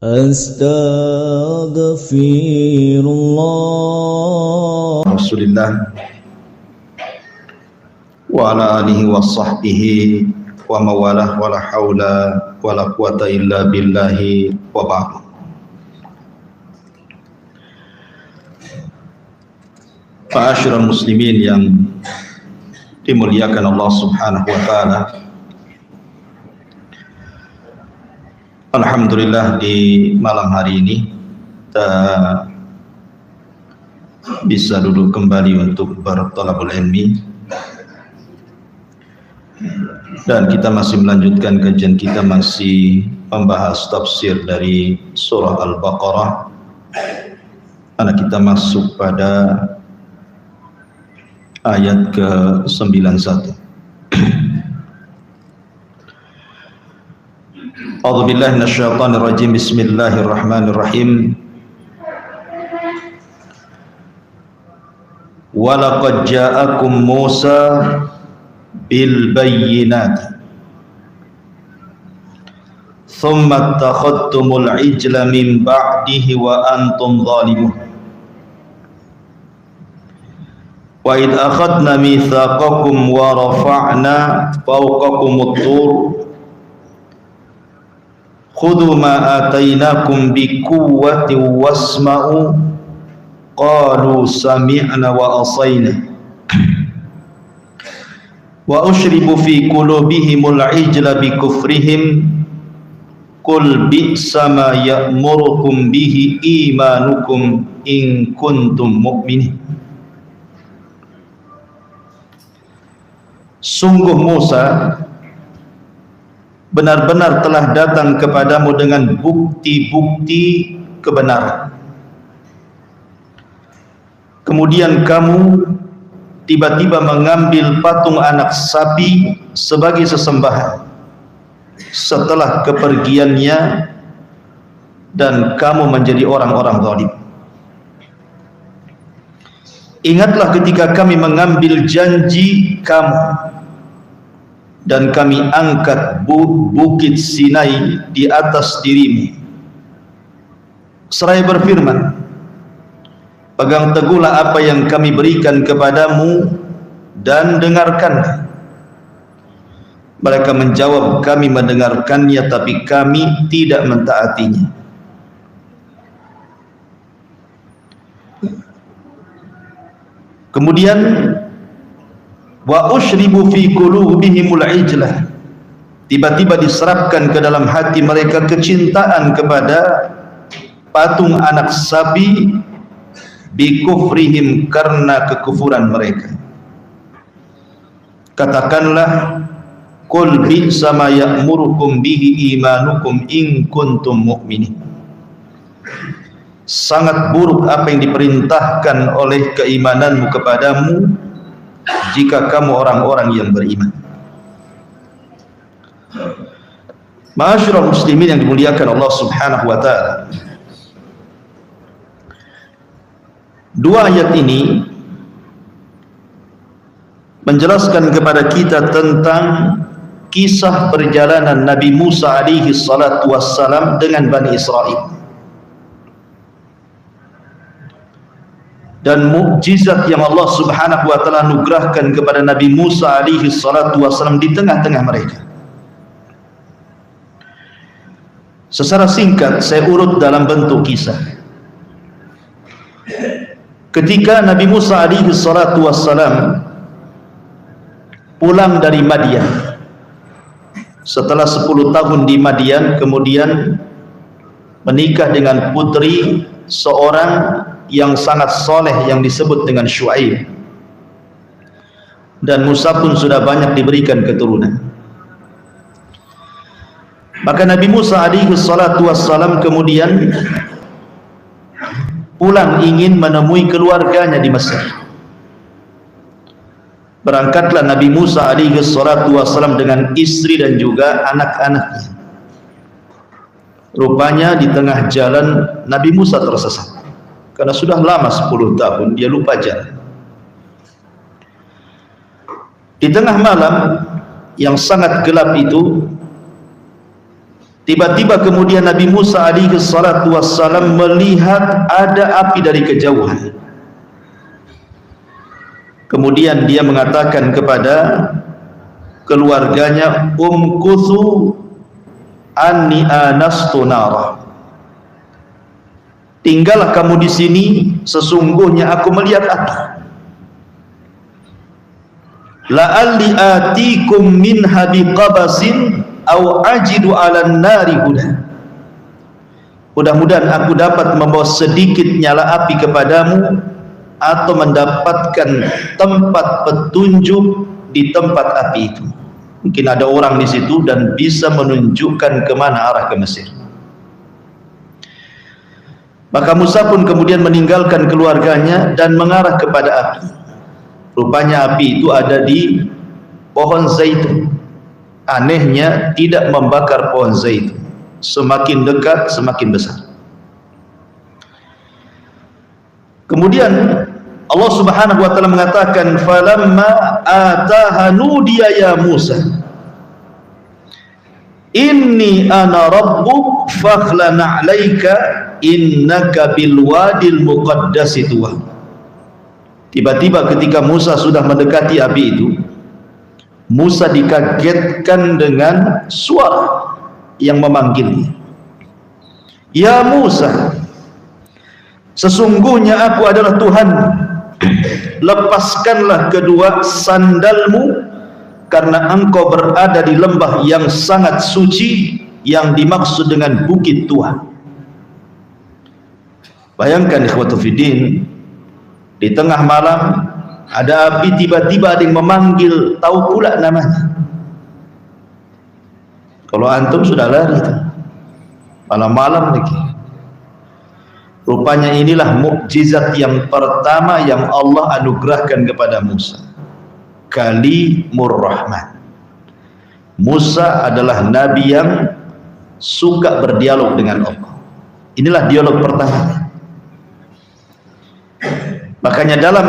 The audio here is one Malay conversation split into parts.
Astaghfirullah. Rasulillah wa ala alihi wa sahbihi wa mawalah wa la hawla wa la quwata illa billahi wa ba'du. Ma'asyiral muslimin yang dimuliakan Allah Subhanahu wa taala. Alhamdulillah di malam hari ini kita bisa duduk kembali untuk berthalabul ilmi, dan kita masih melanjutkan kajian kita, masih membahas tafsir dari surah Al-Baqarah, karena kita masuk pada ayat ke-91. A'udzubillahi minasyaitonir rajim. Bismillahirrahmanirrahim. Wa laqad ja'akum Musa bil bayyinati thumma attakhadtumul ijla min ba'dihi wa antum zalimun. Wa id akhadna mitsaqakum wa rafa'na fawqakumut tur khudhu ma atainakum biquwwatin wasma'u qalu sami'na wa asayna wa ushribu fi qulubihimul ijla bikufrihim qul bi'sa ma ya'murukum bihi imanukum in kuntum mu'minin. Sungguh Musa benar-benar telah datang kepadamu dengan bukti-bukti kebenaran. Kemudian kamu tiba-tiba mengambil patung anak sapi sebagai sesembahan setelah kepergiannya, dan kamu menjadi orang-orang zalim. Ingatlah ketika kami mengambil janji kamu dan kami angkat bukit Sinai di atas dirimu, seraya berfirman, pegang teguhlah apa yang kami berikan kepadamu dan dengarkanlah. Mereka menjawab, kami mendengarkannya tapi kami tidak mentaatinya. Kemudian wa ushribu fi qulubihimul ijlah, tiba-tiba diserapkan ke dalam hati mereka kecintaan kepada patung anak sapi bikufrihim, karena kekufuran mereka. Katakanlah, qul bi'sa ma ya'murukum bihi imanukum in kuntum mu'minin. Sangat buruk apa yang diperintahkan oleh keimananmu kepadamu jika kamu orang-orang yang beriman. Ma'asyiral muslimin yang dimuliakan Allah Subhanahu wa taala. Dua ayat ini menjelaskan kepada kita tentang kisah perjalanan Nabi Musa alaihi salatu wassalam dengan Bani Israel dan mukjizat yang Allah Subhanahu wa taala anugerahkan kepada Nabi Musa alaihi salatu wassalam di tengah-tengah mereka. Secara singkat saya urut dalam bentuk kisah. Ketika Nabi Musa alaihi salatu wassalam pulang dari Madian setelah 10 tahun di Madian, kemudian menikah dengan putri seorang yang sangat soleh yang disebut dengan Syuaib, dan Musa pun sudah banyak diberikan keturunan. Maka Nabi Musa alaihi salatu wassalam kemudian pulang ingin menemui keluarganya di Mesir. Berangkatlah Nabi Musa alaihi salatu wassalam dengan istri dan juga anak-anaknya. Rupanya di tengah jalan Nabi Musa tersesat, karena sudah lama 10 tahun dia lupa jalan. Di tengah malam yang sangat gelap itu, Tiba-tiba kemudian Nabi Musa alaihi salatu wassalam melihat ada api dari kejauhan. Kemudian dia mengatakan kepada keluarganya, umkuthu anni anastu nara. Tinggallah kamu di sini, sesungguhnya aku melihat api. La'alli atikum minha biqabasin aw ajidu 'alan nari huda. Mudah-mudahan aku dapat membawa sedikit nyala api kepadamu atau mendapatkan tempat petunjuk di tempat api itu. Mungkin ada orang di situ dan bisa menunjukkan kemana arah ke Mesir. Maka Musa pun kemudian meninggalkan keluarganya dan mengarah kepada api. Rupanya api itu ada di pohon zaitun. Anehnya tidak membakar pohon zaitun. Semakin dekat semakin besar. Kemudian Allah Subhanahu wa taala mengatakan, falamma ataha nudiya ya Musa inni ana rabbuk fakhlana 'alaika innaka bil wadil muqaddasi tuwa. Tiba-tiba ketika Musa sudah mendekati api itu, Musa dikagetkan dengan suara yang memanggilnya. Ya Musa, sesungguhnya aku adalah Tuhan. Lepaskanlah kedua sandalmu, karena engkau berada di lembah yang sangat suci yang dimaksud dengan bukit Tuhan. Bayangkan ikhwatu fiddin, di tengah malam ada api, tiba-tiba ada yang memanggil, tahu pula namanya. Kalau antum sudah lari tuh, malam-malam lagi. Rupanya inilah mukjizat yang pertama yang Allah anugerahkan kepada Musa. Kalimur Rahman. Musa adalah nabi yang suka berdialog dengan Allah. Inilah dialog pertama. Makanya dalam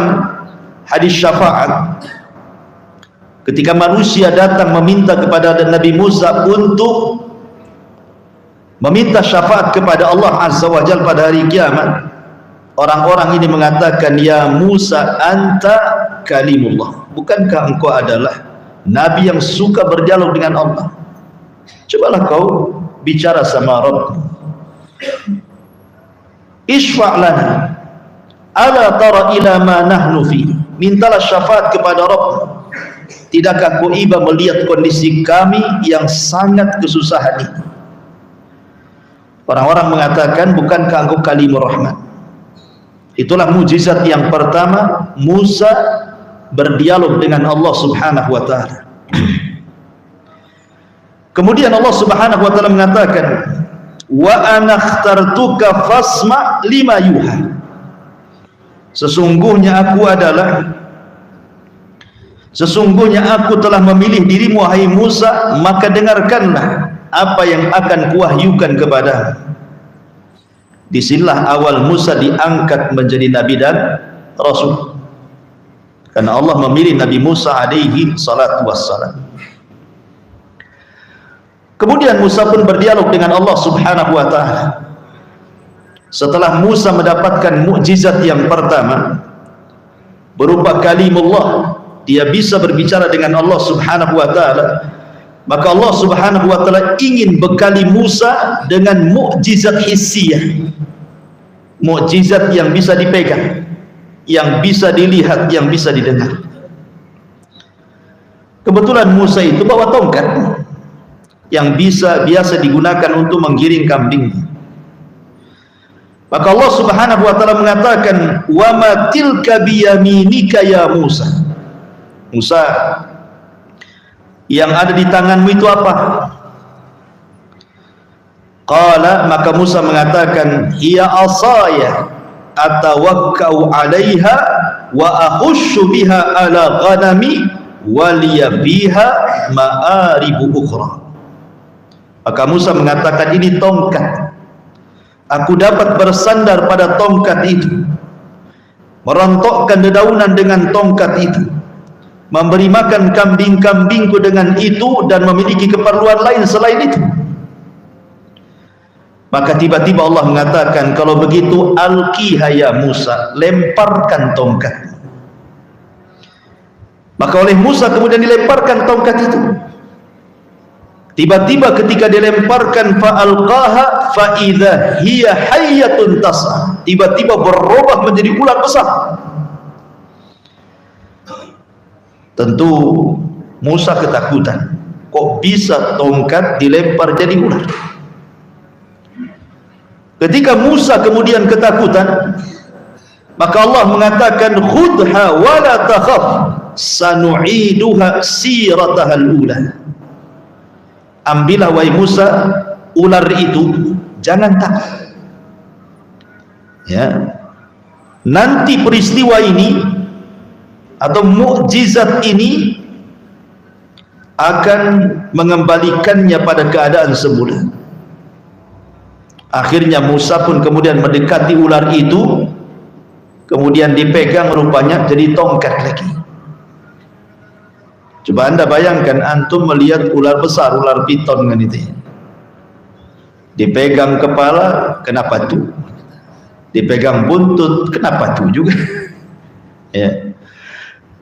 hadis syafaat, ketika manusia datang meminta kepada Nabi Musa untuk meminta syafaat kepada Allah Azza wa Jalla pada hari kiamat, orang-orang ini mengatakan, ya Musa anta kalimullah. Bukankah engkau adalah nabi yang suka berdialog dengan Allah? Cobalah kau bicara sama Rabb. Isfa' lana ala tara ila ma nahnu fi. Mintalah syafaat kepada Rabb. Tidakkah kau iba melihat kondisi kami yang sangat kesusahan ini? Orang-orang mengatakan, bukankah engkau kalimur Rahman? Itulah mujizat yang pertama, Musa berdialog dengan Allah Subhanahu wa taala. Kemudian Allah Subhanahu wa taala mengatakan, wa ana ikhtartuka fasma lima yuha. Sesungguhnya aku telah memilih dirimu wahai Musa, maka dengarkanlah apa yang akan kuwahyukan kepadamu. Disinilah awal Musa diangkat menjadi nabi dan rasul, karena Allah memilih Nabi Musa alaihi salatu wassalam. Kemudian Musa pun berdialog dengan Allah Subhanahu wa taala. Setelah Musa mendapatkan mukjizat yang pertama berupa kalimullah, dia bisa berbicara dengan Allah Subhanahu wa taala, maka Allah Subhanahu wa taala ingin bekali Musa dengan mukjizat hissiyah, mukjizat yang bisa dipegang, yang bisa dilihat, yang bisa didengar. Kebetulan Musa itu bawa tongkat yang biasa digunakan untuk menggiring kambing. Maka Allah Subhanahu wa taala mengatakan, wa ma tilka biyaminika ya Musa. Musa, yang ada di tanganmu itu apa? Qala, maka Musa mengatakan, hiya asaya atawakkau 'alaiha wa ahussu biha ala ghanami wa liya biha ma'aribu ukhra. Maka Musa mengatakan, ini tongkat, aku dapat bersandar pada tongkat itu, merontokkan dedaunan dengan tongkat itu, memberi makan kambing-kambingku dengan itu, dan memiliki keperluan lain selain itu. Maka tiba-tiba Allah mengatakan, kalau begitu alqiha ya Musa, lemparkan tongkat. Maka oleh Musa kemudian dilemparkan tongkat itu. Tiba-tiba ketika dilemparkan, fa'alqaha fa'idha hiya hayyatun tas'a, tiba-tiba berubah menjadi ular besar. Tentu Musa ketakutan, kok bisa tongkat dilempar jadi ular? Ketika Musa kemudian ketakutan, maka Allah mengatakan, khudha wa la takhaf sanu'iduha siratahal ula. Ambillah wahai Musa ular itu, jangan takut. Ya, nanti peristiwa ini atau mukjizat ini akan mengembalikannya pada keadaan semula. Akhirnya Musa pun kemudian mendekati ular itu, kemudian dipegang, rupanya jadi tongkat lagi. Coba anda bayangkan, antum melihat ular besar, ular piton kan itu, dipegang kepala, kenapa tuh? Dipegang buntut, kenapa tuh juga? Ya.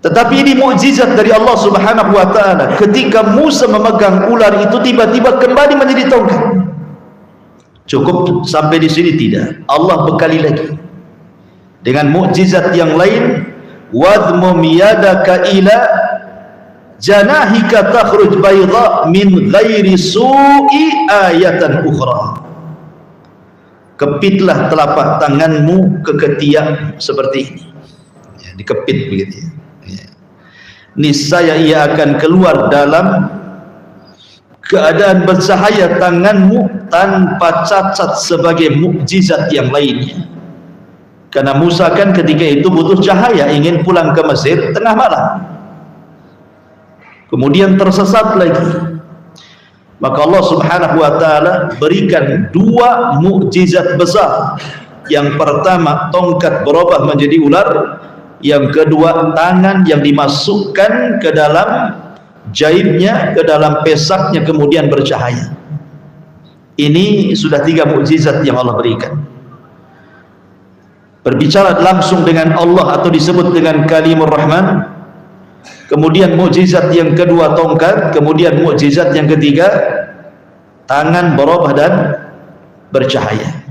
Tetapi ini mukjizat dari Allah Subhanahu wa taala. Ketika Musa memegang ular itu, tiba-tiba kembali menjadi tongkat. Cukup sampai di sini? Tidak. Allah bekali lagi dengan mukjizat yang lain. Wadmum yadaka ila janahika takhruj bayda min ghairi su'i ayatan ukhra. Kepitlah telapak tanganmu ke ketiak seperti ini. Ya, dikepit begitu ya. Ya. Niscaya ia akan keluar dalam keadaan bercahaya tanganmu tanpa cacat sebagai mukjizat yang lainnya. Karena Musa kan ketika itu butuh cahaya, ingin pulang ke Mesir tengah malam, kemudian tersesat lagi. Maka Allah Subhanahu wa taala berikan dua mukjizat besar. Yang pertama, tongkat berubah menjadi ular. Yang kedua, tangan yang dimasukkan ke dalam jaibnya, ke dalam pesaknya, kemudian bercahaya. Ini sudah 3 mukjizat yang Allah berikan. Berbicara langsung dengan Allah atau disebut dengan Kalimur Rahman. Kemudian mukjizat yang kedua tongkat, kemudian mukjizat yang ketiga tangan berubah dan bercahaya.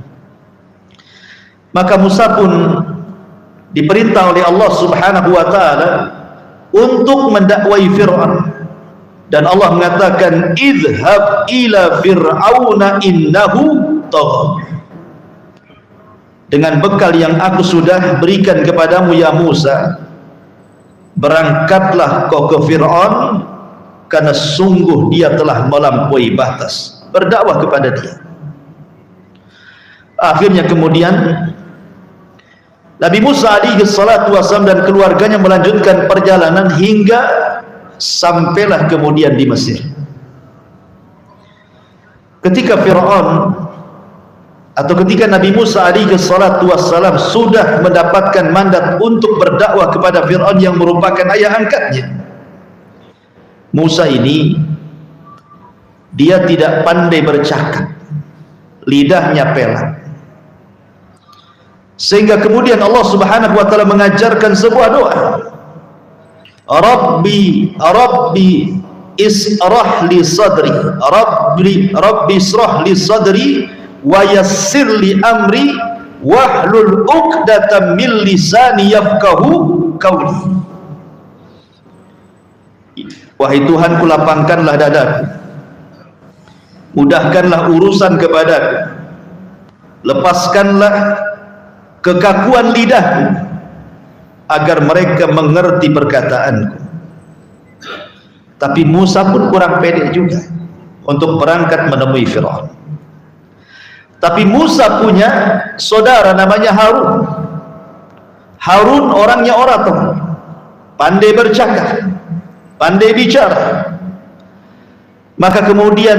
Maka Musa pun diperintah oleh Allah Subhanahu wa taala untuk mendakwai Fir'aun, dan Allah mengatakan, idhhab ila fir'auna innahu tagha. Dengan bekal yang aku sudah berikan kepadamu ya Musa, berangkatlah kau ke Fir'aun, karena sungguh dia telah melampaui batas. Berdakwah kepada dia. Akhirnya kemudian Nabi Musa alaihi salatu wasallam dan keluarganya melanjutkan perjalanan hingga sampailah kemudian di Mesir. Ketika Fir'aun atau ketika Nabi Musa alaihi salatu wasallam sudah mendapatkan mandat untuk berdakwah kepada Fir'aun yang merupakan ayah angkatnya, Musa ini dia tidak pandai bercakap, lidahnya pelak, sehingga kemudian Allah Subhanahu wa taala mengajarkan sebuah doa, Rabbi israh li sadri, Rabbi israh li sadri wa yassir li amri wahlul 'uqdatam min lisani yafqahu qawli. Wahai Tuhanku, lapangkanlah dadaku, mudahkanlah urusan kepadaku, lepaskanlah kekakuan lidahku, agar mereka mengerti perkataanku. Tapi Musa pun kurang pede juga untuk berangkat menemui Fir'aun. Tapi Musa punya saudara namanya Harun. Harun orangnya orator, pandai bercakap, pandai bicara. Maka kemudian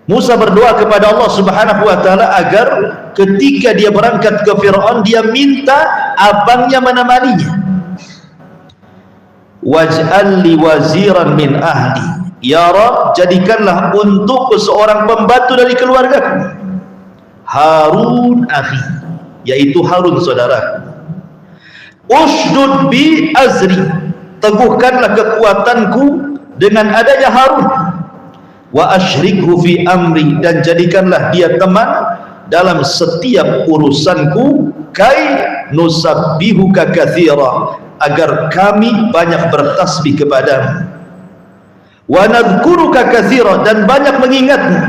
Musa berdoa kepada Allah Subhanahu wa taala agar ketika dia berangkat ke Fir'aun, dia minta abangnya menemaninya. Waj'al li waziran min ahli, ya Rabb, jadikanlah untukku seorang pembantu dari keluargaku. Harun akhi, yaitu Harun saudara. Ushdud bi azri, teguhkanlah kekuatanku dengan adanya Harun. Wa asyrikhu fi amri, dan jadikanlah dia teman dalam setiap urusanku. Kai nusabbihuka katsira, agar kami banyak bertasbih kepadamu. Wa nadhkuruka katsira, dan banyak mengingatmu.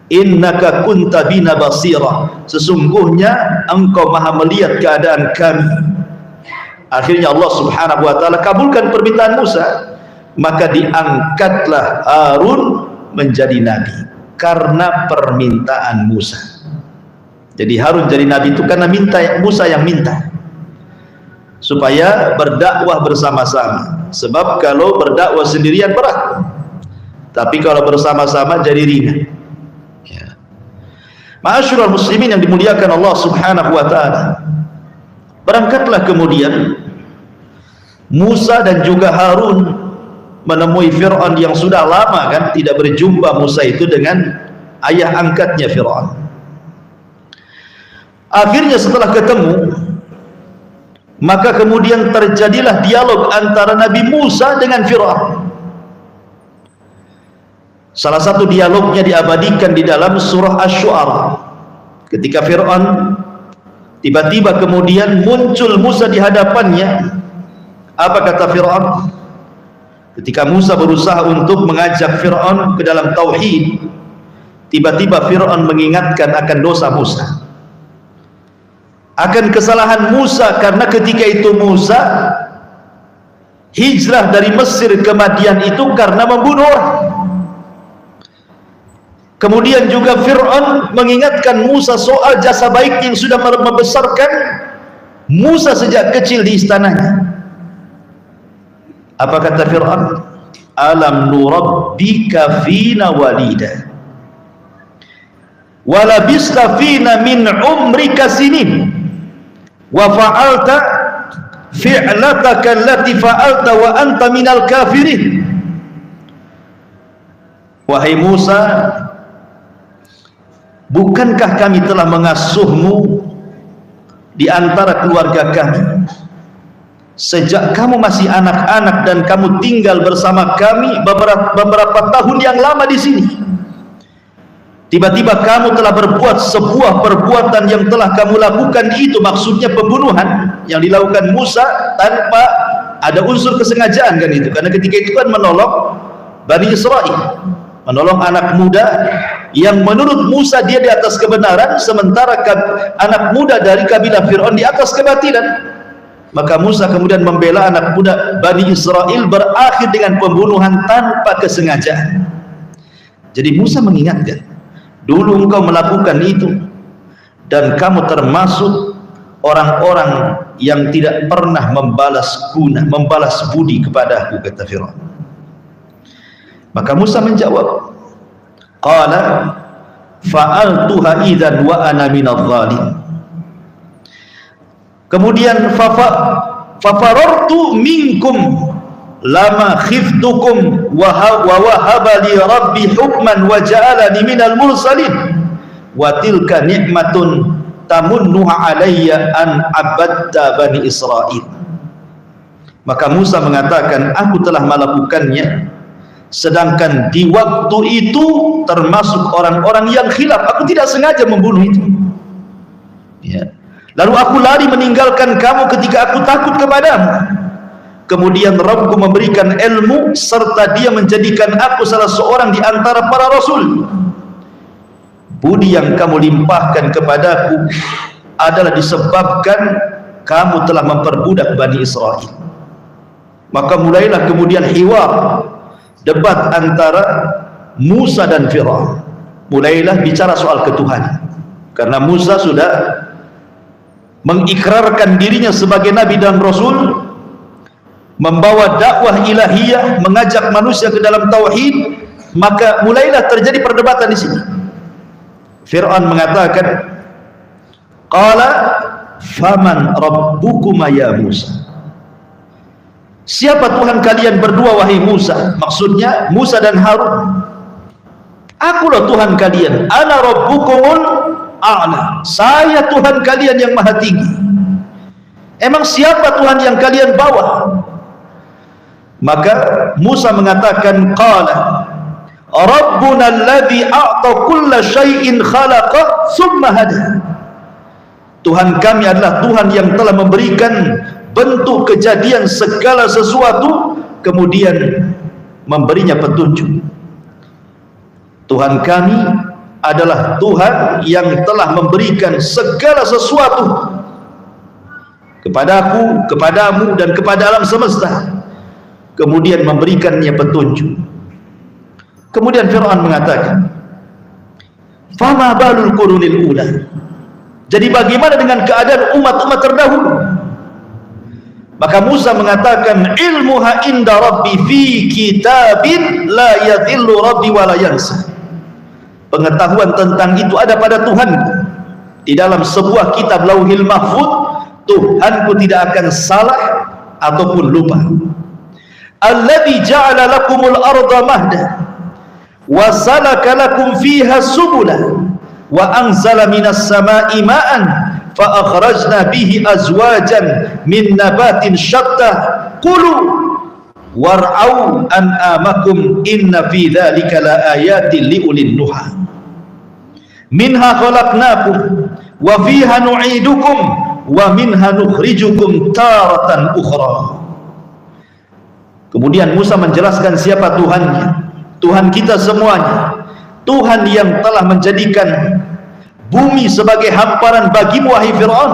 Innaka kunta bina basira, sesungguhnya engkau maha melihat keadaan kami. Akhirnya Allah subhanahu wa ta'ala kabulkan permintaan Musa, maka diangkatlah Harun menjadi nabi karena permintaan Musa. Jadi Harun jadi nabi itu karena Musa yang minta supaya berdakwah bersama-sama. Sebab kalau berdakwah sendirian berat, tapi kalau bersama-sama jadi ringan. Ya. Ma'asyiral muslimin yang dimuliakan Allah subhanahu wa ta'ala, berangkatlah kemudian Musa dan juga Harun menemui Fir'aun yang sudah lama kan tidak berjumpa Musa itu dengan ayah angkatnya Fir'aun. Akhirnya setelah ketemu, maka kemudian terjadilah dialog antara Nabi Musa dengan Fir'aun. Salah satu dialognya diabadikan di dalam surah Asy-Syu'ara. Ketika Fir'aun tiba-tiba kemudian muncul Musa di hadapannya, apa kata Fir'aun? Ketika Musa berusaha untuk mengajak Fir'aun ke dalam tauhid, tiba-tiba Fir'aun mengingatkan akan dosa Musa, akan kesalahan Musa, karena ketika itu Musa hijrah dari Mesir ke Madian itu karena membunuh orang. Kemudian juga Fir'aun mengingatkan Musa soal jasa baik yang sudah membesarkan Musa sejak kecil di istananya. Apa kata Fir'aun? Alam nurabbika fina walida walabista fina min umrika sinin wa fa'alta fi'lataka allati fa'alta wa anta minal kafirin. Wahai Musa, bukankah kami telah mengasuhmu di antara keluarga kami sejak kamu masih anak-anak dan kamu tinggal bersama kami beberapa tahun yang lama di sini. Tiba-tiba kamu telah berbuat sebuah perbuatan yang telah kamu lakukan, itu maksudnya pembunuhan yang dilakukan Musa tanpa ada unsur kesengajaan kan itu, karena ketika itu kan menolong Bani Israel, menolong anak muda yang menurut Musa dia di atas kebenaran, sementara anak muda dari kabilah Fir'aun di atas kebatilan. Maka Musa kemudian membela anak muda Bani Israel, berakhir dengan pembunuhan tanpa kesengajaan. Jadi Musa mengingatkan, dulu engkau melakukan itu dan kamu termasuk orang-orang yang tidak pernah membalas budi kepadaku, kata Fir'aun. Maka Musa menjawab, qala fa'altuha idzan wa ana minadh dhalim. Kemudian fafarartu minkum lama khiftukum wa wahaba li rabbi hukman wa ja'alani minal mursalin wa tilka ni'matun tamunnuha alayya an abadta bani Israil. Maka Musa mengatakan, aku telah melakukannya sedangkan di waktu itu termasuk orang-orang yang khilaf, aku tidak sengaja membunuh itu ya. Lalu aku lari meninggalkan kamu ketika aku takut kepadamu. Kemudian Rabbku memberikan ilmu serta dia menjadikan aku salah seorang di antara para rasul. Budi yang kamu limpahkan kepadaku adalah disebabkan kamu telah memperbudak Bani Israel. Maka mulailah kemudian hiwar, debat antara Musa dan Fir'aun. Mulailah bicara soal ketuhanan, karena Musa sudah mengikrarkan dirinya sebagai nabi dan rasul, membawa dakwah ilahiyah, mengajak manusia ke dalam tauhid. Maka mulailah terjadi perdebatan di sini. Fir'aun mengatakan, qala faman rabbukuma ya Musa, siapa Tuhan kalian berdua wahai Musa? Maksudnya Musa dan Harun. Akulah Tuhan kalian, ana rabbukumul a'la. Saya Tuhan kalian yang maha tinggi. Emang siapa Tuhan yang kalian bawa? Maka Musa mengatakan, qala Rabbuna alladhi a'ta kulla syai'in khalaqa thumma hada. Tuhan kami adalah Tuhan yang telah memberikan bentuk kejadian segala sesuatu, kemudian memberinya petunjuk. Tuhan kami adalah Tuhan yang telah memberikan segala sesuatu kepadaku, kepadamu, dan kepada alam semesta, kemudian memberikannya petunjuk. Kemudian Fir'aun mengatakan, fama balul qurunil ula. Jadi bagaimana dengan keadaan umat-umat terdahulu? Maka Musa mengatakan, ilmuha inda rabbi fi kitabin la yadhillu rabbi wa la yansa. Pengetahuan tentang itu ada pada Tuhanku di dalam sebuah kitab Lauhil Mahfuz. Tuhanku tidak akan salah ataupun lupa. Alladzi ja'ala lakumul arda mahda wa salaka lakum fiha subula wa anzala minas sama'i ma'an fa akhrajna bihi azwajan min nabatin syatta qulu war'au an'amakum inna fi dzalika la ayatin liulil nuha minha khalaqnakum wa fiha nu'idukum wa minha nukhrijukum taratan ukhra. Kemudian Musa menjelaskan siapa Tuhannya. Tuhan kita semuanya, Tuhan yang telah menjadikan bumi sebagai hamparan bagimu wahai Fir'aun,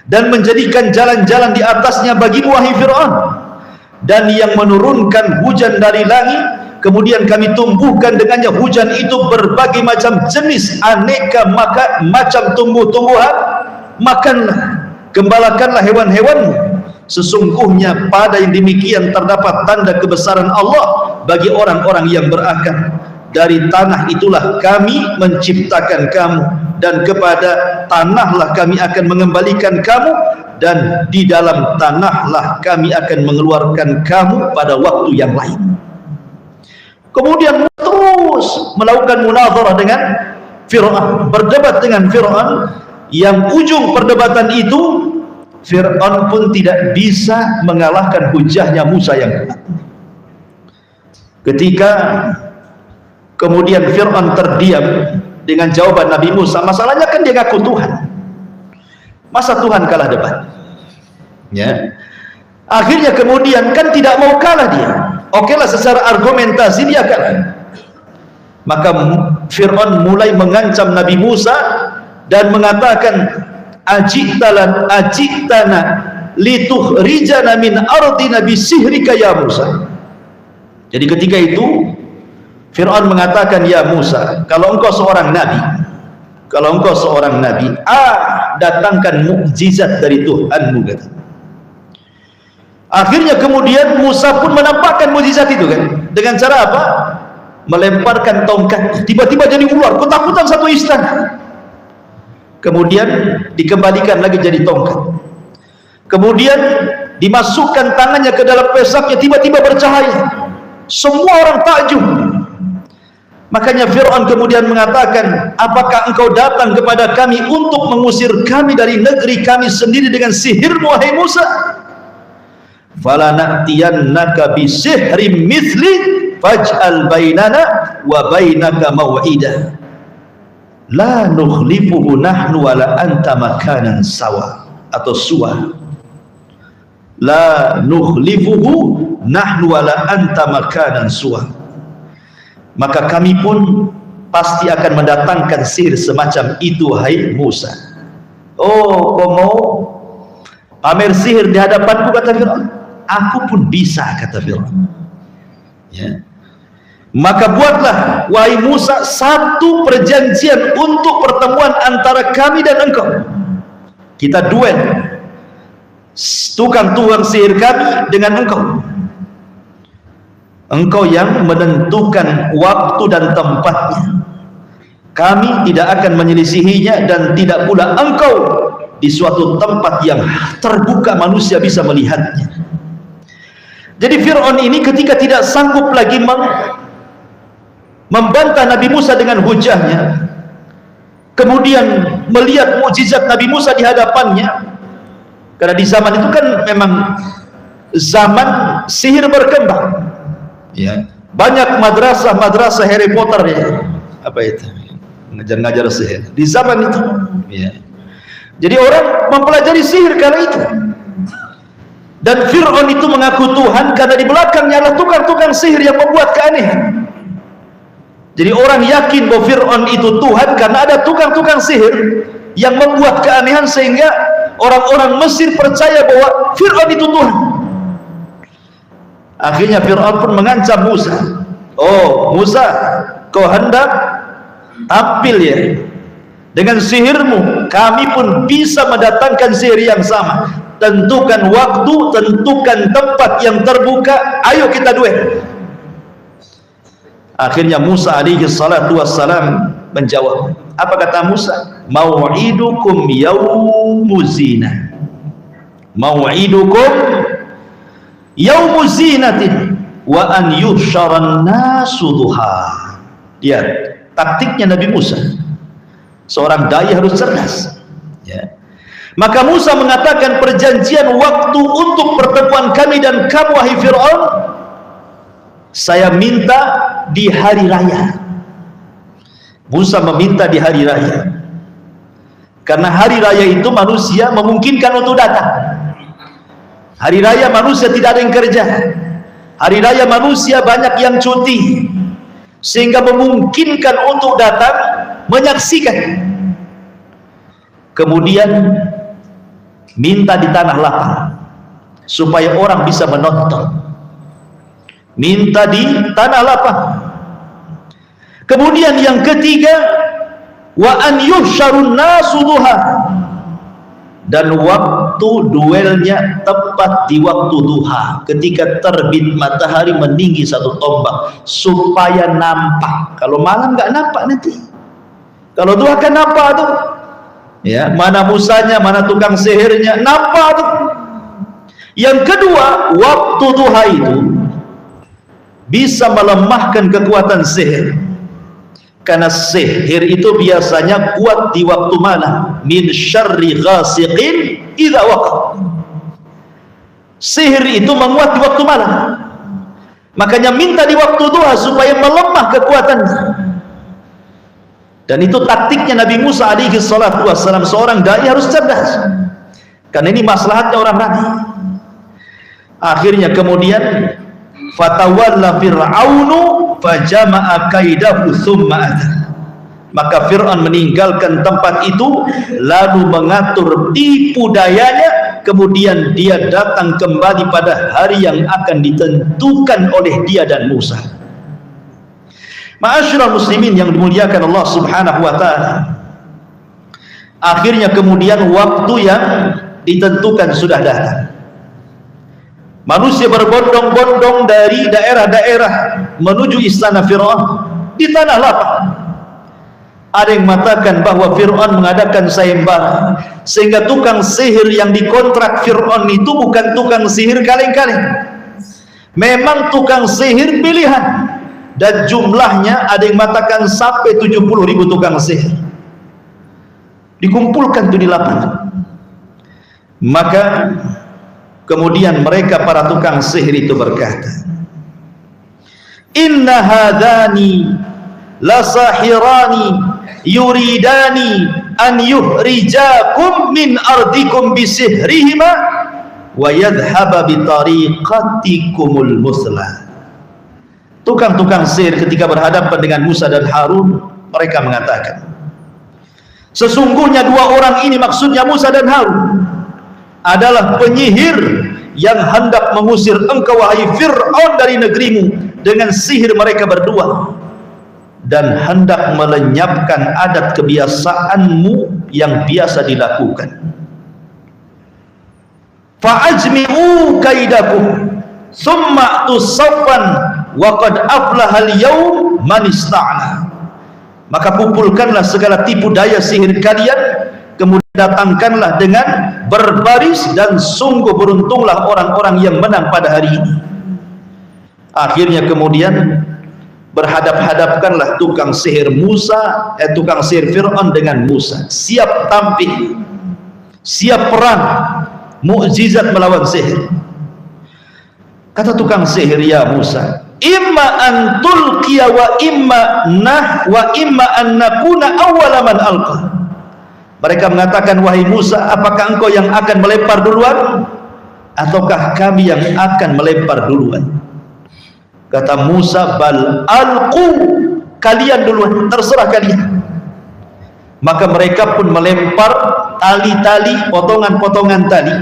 dan menjadikan jalan-jalan di atasnya bagimu wahai Fir'aun, dan yang menurunkan hujan dari langit, kemudian kami tumbuhkan dengannya hujan itu berbagai macam jenis aneka macam tumbuh-tumbuhan. Makanlah, gembalakanlah hewan-hewanmu. Sesungguhnya pada yang demikian terdapat tanda kebesaran Allah bagi orang-orang yang berakal. Dari tanah itulah kami menciptakan kamu, dan kepada tanahlah kami akan mengembalikan kamu, dan di dalam tanahlah kami akan mengeluarkan kamu pada waktu yang lain. Kemudian terus melakukan munazarah dengan Fir'aun, berdebat dengan Fir'aun, yang ujung perdebatan itu Fir'aun pun tidak bisa mengalahkan hujahnya Musa yang kuat. Ketika kemudian Fir'aun terdiam dengan jawaban Nabi Musa, masalahnya kan dia ngaku Tuhan. Masa Tuhan kalah debat? Ya. Akhirnya kemudian kan tidak mau kalah dia. Okelah secara argumentasi dia kalah. Maka Fir'aun mulai mengancam Nabi Musa dan mengatakan, ajitana litukhrijana min ardina bisihrika ya Musa. Jadi ketika itu Fir'aun mengatakan, ya Musa, kalau engkau seorang nabi, datangkan mukjizat dari Tuhanmu, kata. Akhirnya kemudian Musa pun menampakkan mukjizat itu, kan, dengan cara apa? Melemparkan tongkat, tiba-tiba jadi ular, ketakutan satu istana. Kemudian dikembalikan lagi jadi tongkat. Kemudian dimasukkan tangannya ke dalam pesaknya, tiba-tiba bercahaya. Semua orang takjub. Makanya Fir'aun kemudian mengatakan, apakah engkau datang kepada kami untuk mengusir kami dari negeri kami sendiri dengan sihirmu wahai Musa? Falanatiyannaka bisihrim mithli faj'al bainana wa bainaka maw'ida la nukhlifuhu nahnu wala anta makanan sawa atau suwa. La nukhlifuhu nahnu wala anta makanan suwa. Maka kami pun pasti akan mendatangkan sihir semacam itu hai Musa. Oh, kau mau pamer sihir di hadapanku, kata Fir'aun? Aku pun bisa, kata Fir'aun. Ya. Maka buatlah wahai Musa satu perjanjian untuk pertemuan antara kami dan engkau. Kita duel, tukang sihir kami dengan engkau. Engkau yang menentukan waktu dan tempatnya. Kami tidak akan menyelisihinya, dan tidak pula engkau di suatu tempat yang terbuka manusia bisa melihatnya. Jadi Fir'aun ini ketika tidak sanggup lagi membantah Nabi Musa dengan hujahnya, kemudian melihat mukjizat Nabi Musa di hadapannya. Karena di zaman itu kan memang zaman sihir berkembang, ya. Banyak madrasah Harry Potter, ya. Apa itu? Ngajar-ngajar sihir di zaman itu, ya. Jadi orang mempelajari sihir kala itu. Dan Fir'aun itu mengaku Tuhan karena di belakangnya adalah tukang-tukang sihir yang membuat keanehan. Jadi orang yakin bahwa Fir'aun itu Tuhan karena ada tukang-tukang sihir yang membuat keanehan, sehingga orang-orang Mesir percaya bahwa Fir'aun itu Tuhan. Akhirnya Fir'aun pun mengancam Musa. Oh Musa, kau hendak tampil ya dengan sihirmu, kami pun bisa mendatangkan sihir yang sama. Tentukan waktu, tentukan tempat yang terbuka, ayo kita duel. Akhirnya Musa alaihi salatu wassalam menjawab. Apa kata Musa? Mau'idukum yaumuz zinah. Mau'idukum yaumuz zinatin wa an yuhsyaran nasu duha. Lihat taktiknya Nabi Musa. Seorang dai harus cerdas, ya. Maka Musa mengatakan, perjanjian waktu untuk pertemuan kami dan kamu wahai Fir'aun, saya minta di hari raya. Musa meminta di hari raya karena hari raya itu manusia memungkinkan untuk datang. Hari raya manusia tidak ada yang kerja, hari raya manusia banyak yang cuti, sehingga memungkinkan untuk datang menyaksikan. Kemudian minta di tanah lapang supaya orang bisa menonton. Minta di tanah lapang. Kemudian yang ketiga, wa an yuhsyarun nasu duha, dan waktu duelnya tepat di waktu duha, ketika terbit matahari meninggi satu tombak, supaya nampak. Kalau malam nggak nampak nanti, kalau duha kan nampak tuh, ya, mana Musanya, mana tukang sihirnya, nampak tuh. Yang kedua, waktu duha itu bisa melemahkan kekuatan sihir, karena sihir itu biasanya kuat di waktu malam. Min syarri ghasiqin idza waqab. Sihir itu menguat di waktu malam, makanya minta di waktu duha supaya melemah kekuatannya. Dan itu taktiknya Nabi Musa alaihi salatu wassalam. Seorang dai harus cerdas, karena ini maslahatnya orang nabi. Akhirnya kemudian fatawalla fir'aunu fajama'a kaidahu tsumma ata. Maka Fir'aun meninggalkan tempat itu lalu mengatur tipu dayanya, kemudian dia datang kembali pada hari yang akan ditentukan oleh dia dan Musa. Ma'asyiral muslimin yang dimuliakan Allah Subhanahu wa taala. Akhirnya kemudian waktu yang ditentukan sudah datang. Manusia berbondong-bondong dari daerah-daerah menuju istana Fir'aun di tanah lapang. Ada yang mengatakan bahwa Fir'aun mengadakan sayembara, sehingga tukang sihir yang dikontrak Fir'aun itu bukan tukang sihir kaleng-kaleng, memang tukang sihir pilihan, dan jumlahnya ada yang mengatakan sampai 70.000 tukang sihir dikumpulkan itu di lapangan. Maka kemudian mereka para tukang sihir itu berkata, inna hadani la sahirani yuridani an yuhrijakum min ardikum bisihrihima wa yadhhaba bitariqatikumul muslah. Tukang-tukang sihir ketika berhadapan dengan Musa dan Harun, mereka mengatakan, sesungguhnya dua orang ini, maksudnya Musa dan Harun, adalah penyihir yang hendak mengusir engkau wahai Fir'aun dari negerimu dengan sihir mereka berdua, dan hendak melenyapkan adat kebiasaanmu yang biasa dilakukan. Fa'ajmi'u kaidakum summa tusaffan wa qad aflahal yaum man ista'na. Maka kumpulkanlah segala tipu daya sihir kalian, kemudian datangkanlah dengan berbaris, dan sungguh beruntunglah orang-orang yang menang pada hari ini. Akhirnya kemudian berhadap-hadapkanlah tukang sihir tukang sihir Fir'aun dengan Musa, siap tampil, siap perang, mukjizat melawan sihir. Kata tukang sihir, ya Musa, imma an tulqiya wa imma an nakuna awwala man alqa. Mereka mengatakan, wahai Musa, apakah engkau yang akan melempar duluan ataukah kami yang akan melempar duluan? Kata Musa, bal alqu, kalian duluan, terserah kalian. Maka mereka pun melempar tali-tali, potongan-potongan tali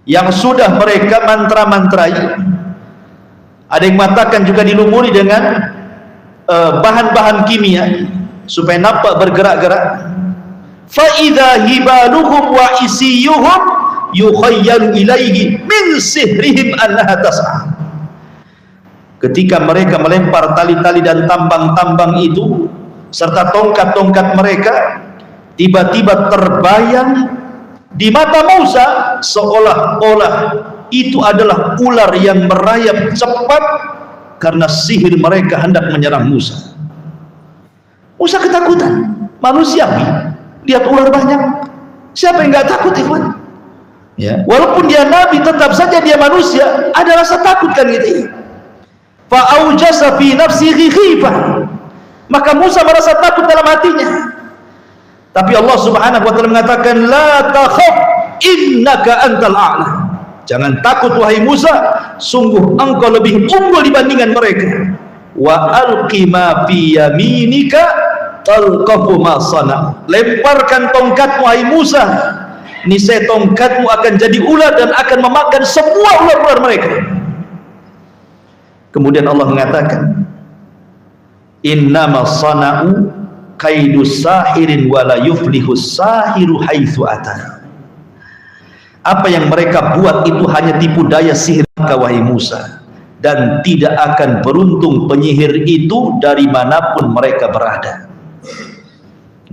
yang sudah mereka mantra-mantrai. Ada yang mengatakan juga dilumuri dengan bahan-bahan kimia supaya nampak bergerak-gerak. Fa idza hibaluhum wa isiyuhum yukhayyalu ilaihi min sihrihim annaha tas'a. Ketika mereka melempar tali-tali dan tambang-tambang itu serta tongkat-tongkat mereka, tiba-tiba terbayang di mata Musa seolah-olah itu adalah ular yang merayap cepat karena sihir mereka hendak menyerang Musa. Musa ketakutan, manusiawi, lihat ular banyak, siapa yang nggak takut, ikhwan? Ya, walaupun dia nabi, tetap saja dia manusia, ada rasa takut kan gitu. Fa'aujasa fi nafsihi khifah, maka Musa merasa takut dalam hatinya. Tapi Allah Subhanahu wa taala mengatakan, la takhaf innaka antal a'la. Jangan takut wahai Musa, sungguh engkau lebih unggul dibandingkan mereka. Wa alqi ma fi yaminika talqafu ma sana. Lemparkan tongkatmu wahai Musa, niscaya tongkatmu akan jadi ular dan akan memakan semua ular-ular mereka. Kemudian Allah mengatakan, innama sana'u kaidu sahirin wala yuflihu sahiru haitsu ata. Apa yang mereka buat itu hanya tipu daya sihir wahai Musa, dan tidak akan beruntung penyihir itu dari manapun mereka berada.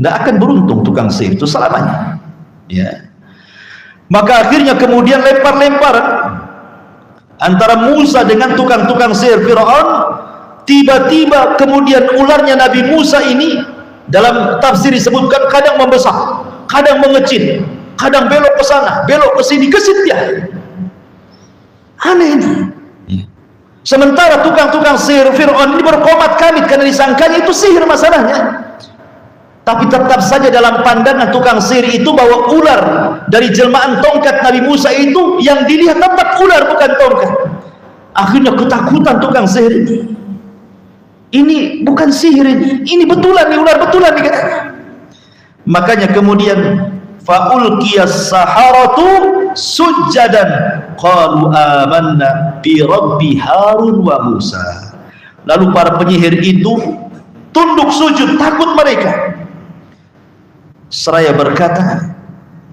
Tidak akan beruntung tukang sihir itu selamanya, ya. Maka akhirnya kemudian lempar-lemparan antara Musa dengan tukang-tukang sihir Fir'aun. Tiba-tiba kemudian ularnya Nabi Musa ini dalam tafsir disebutkan kadang membesar, kadang mengecil, kadang belok ke sana, belok ke sini, kesit dia. Aneh ini. Sementara tukang-tukang sihir Fir'aun ini berkomat-kamit karena disangkanya itu sihir masalahnya. Tapi tetap saja dalam pandangan tukang sihir itu bahwa ular dari jelmaan tongkat Nabi Musa itu yang dilihat tempat ular bukan tongkat. Akhirnya ketakutan tukang sihir ini. Ini bukan sihir ini betulan nih, ular betulan nih katanya. Makanya kemudian faulqiyas saharatu sujjadan qalu amanna bi rabbi Harun wa Musa. Lalu para penyihir itu tunduk sujud, takut mereka, seraya berkata,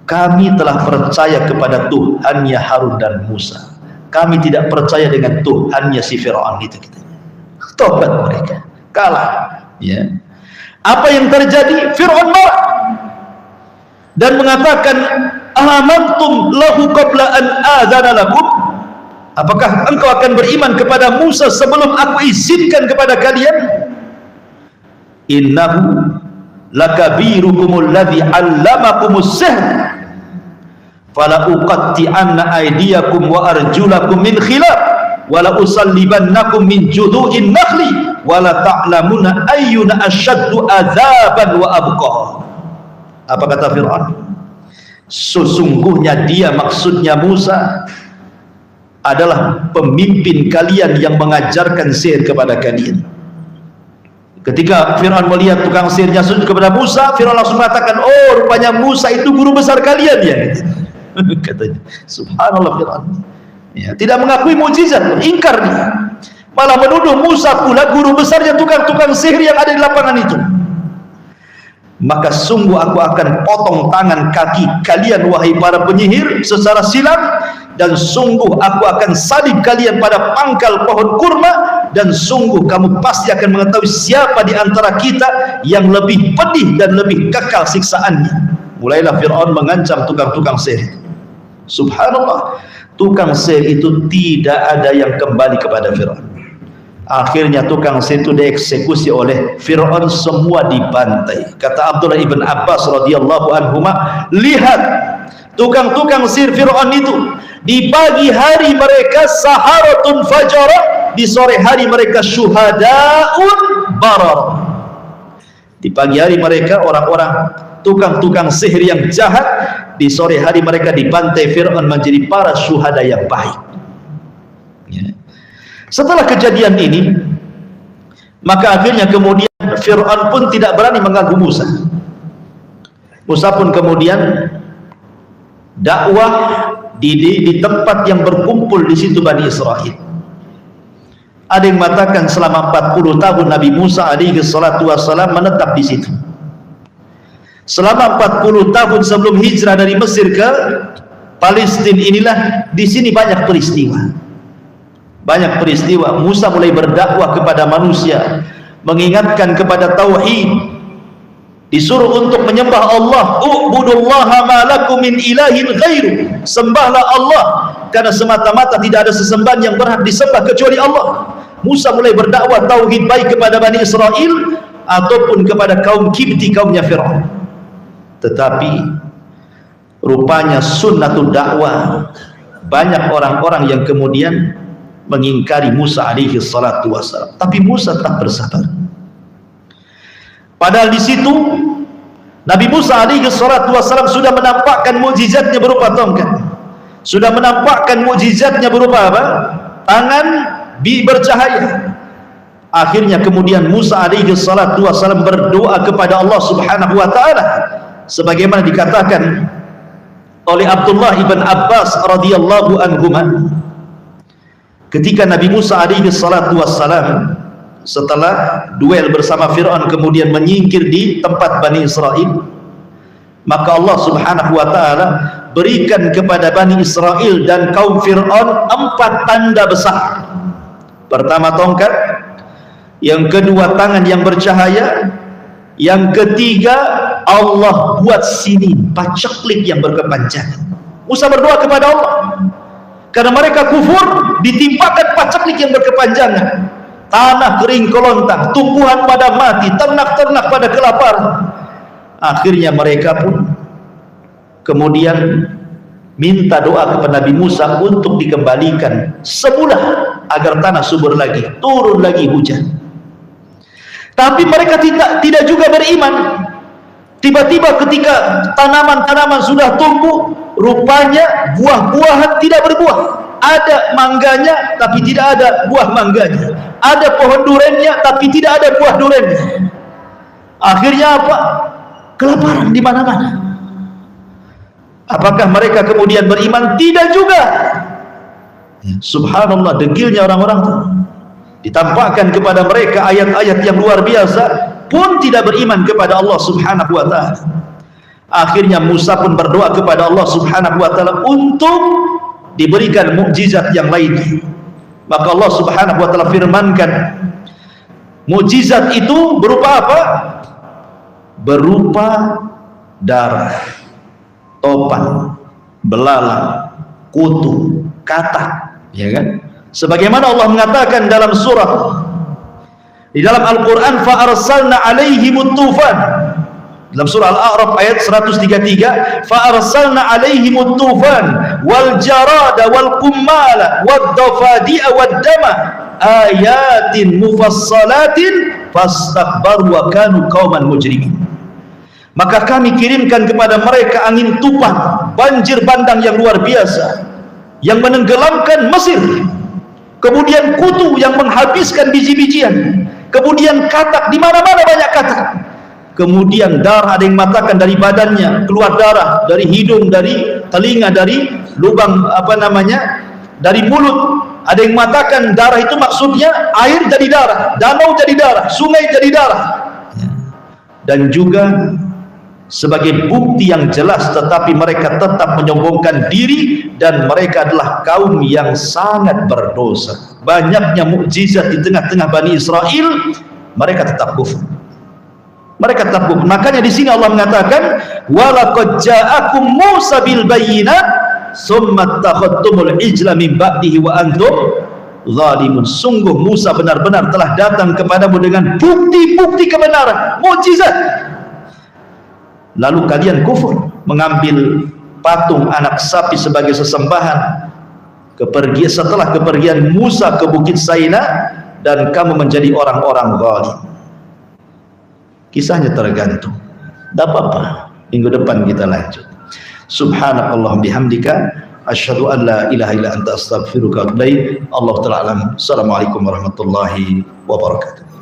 kami telah percaya kepada Tuhannya Harun dan Musa, kami tidak percaya dengan Tuhannya si Fir'aun itu. Tobat mereka, kalah, ya. Apa yang terjadi? Fir'aun marah dan mengatakan, amantum lahu qabla an adzana lakum. Apakah engkau akan beriman kepada Musa sebelum aku izinkan kepada kalian? Innahu lakabirukumul ladzi 'allamakumus sihr fala uqatti'anna aydiyakum wa arjulakum min khilaf wala usallibannakum min judu'in nakhli wala ta'lamuna ayyuna asyaddu adzaban wa abqa. Apa kata Fir'aun? Sesungguhnya dia, maksudnya Musa, adalah pemimpin kalian yang mengajarkan sihir kepada kalian. Ketika Fir'aun melihat tukang sihirnya sujud kepada Musa, Fir'aun langsung mengatakan, oh rupanya Musa itu guru besar kalian ya. Katanya, subhanallah Fir'aun. Ya, tidak mengakui mukjizat, ingkar dia, malah menuduh Musa pula guru besarnya tukang-tukang sihir yang ada di lapangan itu. Maka sungguh aku akan potong tangan kaki kalian wahai para penyihir secara silam, dan sungguh aku akan salib kalian pada pangkal pohon kurma, dan sungguh kamu pasti akan mengetahui siapa di antara kita yang lebih pedih dan lebih kekal siksaannya. Mulailah Fir'aun mengancam tukang-tukang sihir. Subhanallah, tukang sihir itu tidak ada yang kembali kepada Fir'aun. Akhirnya tukang sihir itu dieksekusi oleh Fir'aun, semua dibantai. Kata Abdullah ibn Abbas radhiyallahu anhuma, lihat tukang-tukang sihir Fir'aun itu, di pagi hari mereka saharatun fajara, di sore hari mereka syuhadaun barar. Di pagi hari mereka orang-orang tukang-tukang sihir yang jahat, di sore hari mereka dibantai Fir'aun menjadi para syuhada yang baik. Ya. Setelah kejadian ini, maka akhirnya kemudian Fir'aun pun tidak berani mengganggu Musa. Musa pun kemudian dakwah di tempat yang berkumpul di situ Bani Israel. Ada yang mengatakan selama 40 tahun Nabi Musa alaihi salatu wassalam menetap di situ. Selama 40 tahun sebelum hijrah dari Mesir ke Palestina inilah, di sini banyak peristiwa. Banyak peristiwa. Musa mulai berdakwah kepada manusia, mengingatkan kepada tauhid, disuruh untuk menyembah Allah. U'budullaha ma lakum min ilahin ghairu, sembahlah Allah karena semata-mata tidak ada sesembahan yang berhak disembah kecuali Allah. Musa mulai berdakwah tauhid baik kepada Bani Israel ataupun kepada kaum Kibti, kaumnya Fir'aun. Tetapi rupanya sunnatul dakwah, banyak orang-orang yang kemudian mengingkari Musa alaihi salatu wassalam. Tapi Musa tetap bersabar. Padahal di situ Nabi Musa alaihi salatu wassalam sudah menampakkan mukjizatnya berupa tongkat, sudah menampakkan mukjizatnya berupa apa? Tangan bercahaya. Akhirnya kemudian Musa alaihi salatu wassalam berdoa kepada Allah subhanahu wa ta'ala, sebagaimana dikatakan oleh Abdullah ibn Abbas radhiyallahu anhuma, ketika Nabi Musa alaihi salatu wassalam setelah duel bersama Fir'aun kemudian menyingkir di tempat Bani Israel, maka Allah subhanahu wa ta'ala berikan kepada Bani Israel dan kaum Fir'aun 4 tanda besar. Pertama tongkat, yang kedua tangan yang bercahaya, yang ketiga Allah buat sinin paceklik yang berkepanjangan. Musa berdoa kepada Allah karena mereka kufur, ditimpakan paceklik yang berkepanjangan, tanah kering kelontang, tumbuhan pada mati, ternak-ternak pada kelaparan. Akhirnya mereka pun kemudian minta doa kepada Nabi Musa untuk dikembalikan semula agar tanah subur lagi, turun lagi hujan. Tapi mereka tidak juga beriman. Tiba-tiba ketika tanaman-tanaman sudah tumbuh, rupanya buah-buahan tidak berbuah. Ada mangganya tapi tidak ada buah mangganya, ada pohon durennya tapi tidak ada buah durennya. Akhirnya apa? Kelaparan di mana-mana. Apakah mereka kemudian beriman? Tidak juga. Subhanallah, degilnya orang-orang itu. Ditampakkan kepada mereka ayat-ayat yang luar biasa, pun tidak beriman kepada Allah subhanahu wa ta'ala. Akhirnya Musa pun berdoa kepada Allah subhanahu wa ta'ala untuk diberikan mukjizat yang lain. Maka Allah subhanahu wa ta'ala firmankan, mukjizat itu berupa apa? Berupa darah, topan, belalang, kutu, katak, ya kan? Sebagaimana Allah mengatakan dalam surah, di dalam Al-Quran, fa arsalna alaihimut tufan, dalam surah Al-A'raf ayat 133, fa arsalna alaihimut tufan wal jarada wal kummala wad dafadi'a wad dama ayatin mufassalatin fastakbaru wa kanu qauman mujrimin. Maka kami kirimkan kepada mereka angin tufan, banjir bandang yang luar biasa yang menenggelamkan Mesir, kemudian kutu yang menghabiskan biji-bijian, kemudian katak, di mana-mana banyak katak, kemudian darah, ada yang mengatakan dari badannya keluar darah, dari hidung, dari telinga, dari lubang dari mulut. Ada yang mengatakan darah itu maksudnya air jadi darah, danau jadi darah, sungai jadi darah. Dan juga sebagai bukti yang jelas, tetapi mereka tetap menyombongkan diri dan mereka adalah kaum yang sangat berdosa. Banyaknya mukjizat di tengah-tengah Bani Israel, mereka tetap kufur. Mereka tetap kufur. Makanya di sini Allah mengatakan, walaqad ja'akum Musa bil bayyinat tsumma takhadtumul ijla min ba'dihi wa antum zalimun. Sungguh Musa benar-benar telah datang kepadamu dengan bukti-bukti kebenaran, mukjizat. Lalu kalian kufur, mengambil patung anak sapi sebagai sesembahan. Setelah kepergian Musa ke Bukit Saina, dan kamu menjadi orang-orang zalim. Kisahnya tergantung. Tak apa-apa, minggu depan kita lanjut. Subhanakallah bihamdika, asyhadu an la ilaha illa anta astaghfiruka wa atubu ilaik. Allahu ta'ala alam. Assalamualaikum warahmatullahi wabarakatuh.